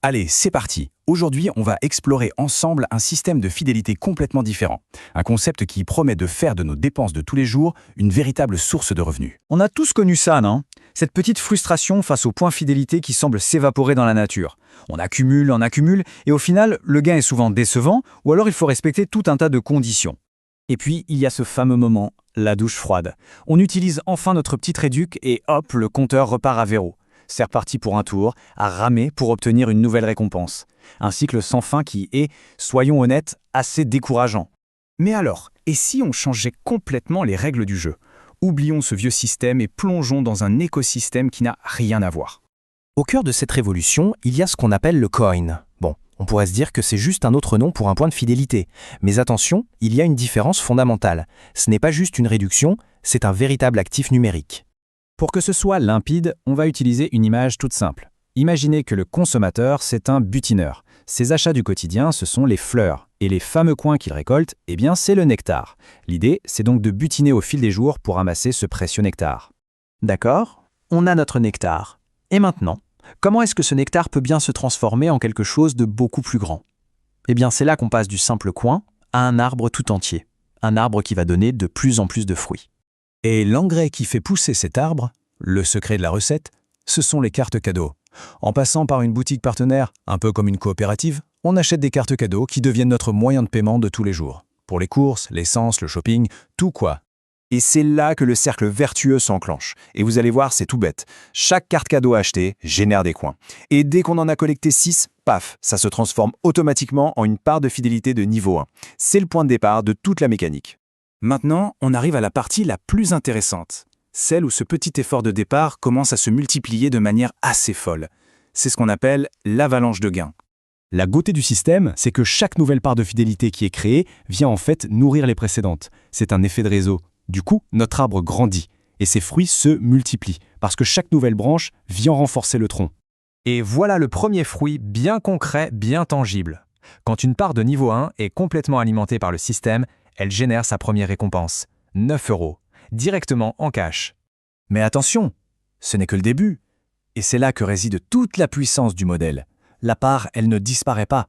Allez, c'est parti. Aujourd'hui, on va explorer ensemble un système de fidélité complètement différent. Un concept qui promet de faire de nos dépenses de tous les jours une véritable source de revenus. On a tous connu ça, non? Cette petite frustration face au point fidélité qui semble s'évaporer dans la nature. On accumule, et au final, le gain est souvent décevant, ou alors il faut respecter tout un tas de conditions. Et puis, il y a ce fameux moment, la douche froide. On utilise enfin notre petite réduc et hop, le compteur repart à zéro. C'est reparti pour un tour, à ramer pour obtenir une nouvelle récompense. Un cycle sans fin qui est, soyons honnêtes, assez décourageant. Mais alors, et si on changeait complètement les règles du jeu? Oublions ce vieux système et plongeons dans un écosystème qui n'a rien à voir. Au cœur de cette révolution, il y a ce qu'on appelle le coin. Bon, on pourrait se dire que c'est juste un autre nom pour un point de fidélité. Mais attention, il y a une différence fondamentale. Ce n'est pas juste une réduction, c'est un véritable actif numérique. Pour que ce soit limpide, on va utiliser une image toute simple. Imaginez que le consommateur, c'est un butineur. Ses achats du quotidien, ce sont les fleurs. Et les fameux coins qu'il récolte, eh bien, c'est le nectar. L'idée, c'est donc de butiner au fil des jours pour amasser ce précieux nectar. D'accord? On a notre nectar. Et maintenant, comment est-ce que ce nectar peut bien se transformer en quelque chose de beaucoup plus grand? Eh bien, c'est là qu'on passe du simple coin à un arbre tout entier. Un arbre qui va donner de plus en plus de fruits. Et l'engrais qui fait pousser cet arbre, le secret de la recette, ce sont les cartes cadeaux. En passant par une boutique partenaire, un peu comme une coopérative, on achète des cartes cadeaux qui deviennent notre moyen de paiement de tous les jours. Pour les courses, l'essence, le shopping, tout quoi. Et c'est là que le cercle vertueux s'enclenche. Et vous allez voir, c'est tout bête. Chaque carte cadeau achetée génère des coins. Et dès qu'on en a collecté 6, paf, ça se transforme automatiquement en une part de fidélité de niveau 1. C'est le point de départ de toute la mécanique. Maintenant, on arrive à la partie la plus intéressante. Celle où ce petit effort de départ commence à se multiplier de manière assez folle. C'est ce qu'on appelle l'avalanche de gains. La beauté du système, c'est que chaque nouvelle part de fidélité qui est créée vient en fait nourrir les précédentes. C'est un effet de réseau. Du coup, notre arbre grandit et ses fruits se multiplient parce que chaque nouvelle branche vient renforcer le tronc. Et voilà le premier fruit bien concret, bien tangible. Quand une part de niveau 1 est complètement alimentée par le système, elle génère sa première récompense, 9 €, directement en cash. Mais attention, ce n'est que le début. Et c'est là que réside toute la puissance du modèle. La part, elle ne disparaît pas.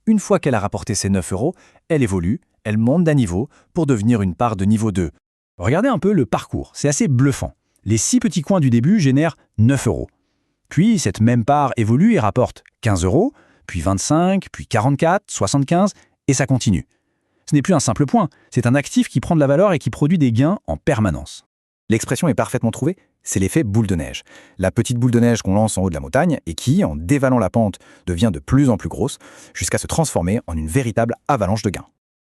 Une fois qu'elle a rapporté ses 9 €, elle évolue, elle monte d'un niveau pour devenir une part de niveau 2. Regardez un peu le parcours, c'est assez bluffant. Les 6 petits coins du début génèrent 9 €. Puis cette même part évolue et rapporte 15 €, puis 25, puis 44, 75, et ça continue. Ce n'est plus un simple point, c'est un actif qui prend de la valeur et qui produit des gains en permanence. L'expression est parfaitement trouvée, c'est l'effet boule de neige. La petite boule de neige qu'on lance en haut de la montagne et qui, en dévalant la pente, devient de plus en plus grosse jusqu'à se transformer en une véritable avalanche de gains.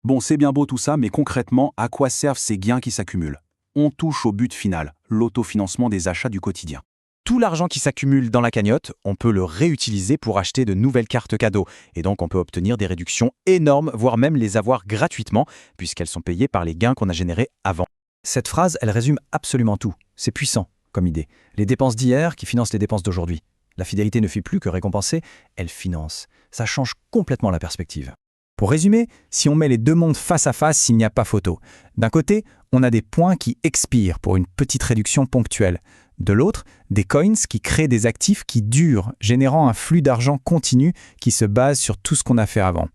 Bon, c'est bien beau tout ça, mais concrètement, à quoi servent ces gains qui s'accumulent? On touche au but final, l'autofinancement des achats du quotidien. Tout l'argent qui s'accumule dans la cagnotte, on peut le réutiliser pour acheter de nouvelles cartes cadeaux. Et donc, on peut obtenir des réductions énormes, voire même les avoir gratuitement, puisqu'elles sont payées par les gains qu'on a générés avant. Cette phrase, elle résume absolument tout. C'est puissant comme idée. Les dépenses d'hier qui financent les dépenses d'aujourd'hui. La fidélité ne fait plus que récompenser, elle finance. Ça change complètement la perspective. Pour résumer, si on met les deux mondes face à face, il n'y a pas photo. D'un côté, on a des points qui expirent pour une petite réduction ponctuelle. De l'autre, des coins qui créent des actifs qui durent, générant un flux d'argent continu qui se base sur tout ce qu'on a fait avant.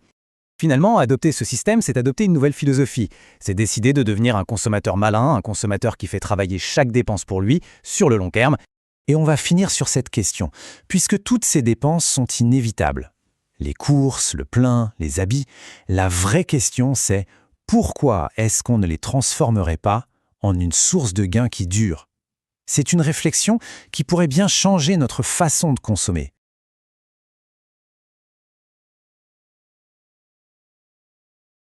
Finalement, adopter ce système, c'est adopter une nouvelle philosophie. C'est décider de devenir un consommateur malin, un consommateur qui fait travailler chaque dépense pour lui, sur le long terme. Et on va finir sur cette question, puisque toutes ces dépenses sont inévitables. Les courses, le plein, les habits, la vraie question c'est pourquoi est-ce qu'on ne les transformerait pas en une source de gains qui dure? C'est une réflexion qui pourrait bien changer notre façon de consommer.